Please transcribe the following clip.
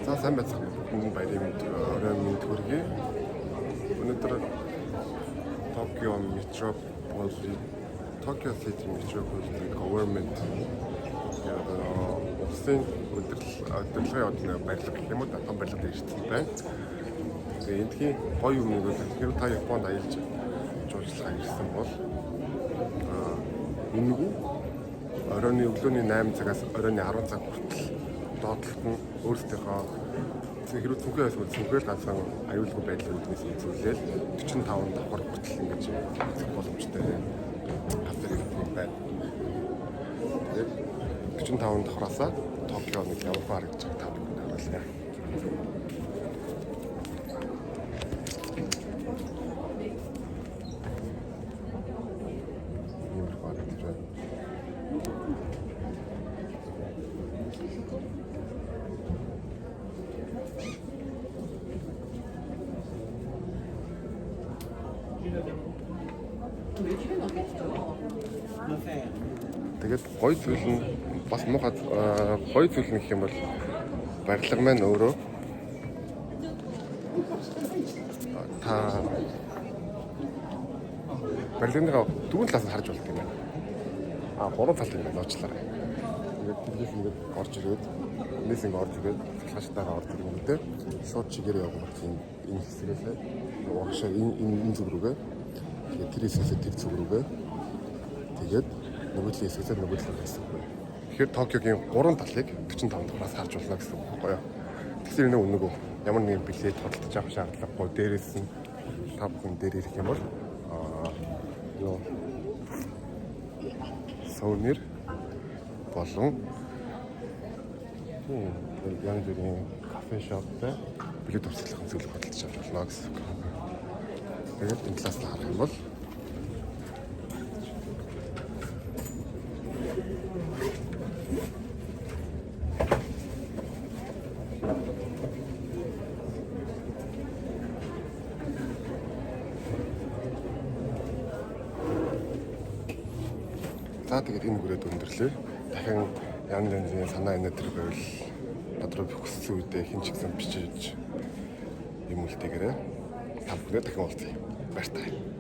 За сайн байцгаана. Бүгд баярын оройн мэнд хүргэе. Өнөөдөр Tokyo City Metropolitan Government улсын удирдлагын барилга гэх юм уу том барилга дэвшилсэн байна. Тэгээ эндхийн гоё юмнууд хэрэг та Японд аялж жуулчлахаа ирсэн бол үнэгүй оройн өглөөний 8 цагаас оройн 10 цаг хүртэл доотлолт нь өөрсдийнхөө хэрэг цүнхээ байсан цүнхээр ганцхан аюулгүй байдлын үүднээс үзүүлээд 45 давхар хүртэл ингэж үзэх боломжтой автобус байна. Тэгээд 45 давхараасаа Токиод нэг явах гэж та бүхэнд харуулъя. Тэгээд гоё зүйл нь бас муухай гоё зүйл нь гэх юм бол барилга маань өөрөө та барилгынхаа дөрвөн талаас нь харж болдог юм байна. Гурван талд ингэ нууцлаарай. Тэгээд тэндээс ингэ орж ирээд энэс ингэ орж ирээд цахилгаачтайгаа орж ирэнгүүтээ шууд чигээр явах энэ хэсгээс уушаа энэ зүг рүүгээ тэгээд тэр хэсгээс тэр зүг рүүгээ тэгээд нөгөө хэсгээс нөгөө талд гэсэн үг. Тэгэхээр Токиогийн 3 талыг 45 давхраас харж болно гэсэн үг байхгүй юу? Тэгэхээр нэг үнэгүй ямар нэгэн билет худалдаж авах шаардлагагүй. Дээрээс нь та бүхэн дээр ирэх юм бол ёо сувенир болон янз бүрийн кафе шоптай билет урсгалын зүйлийг худалдаж авч болно гэсэн үг. Тэгээд энэ талаас нь харах юм бол за тэгээд энэ хүрээд өндөрлөө. Дахин янз янзын санаа энэтэр байвал дотроо хүссэн үедээ хин ч гэсэн бичиж юм үлдээгээрээ та бүхэнд дахин уулзъя. Баяр таа.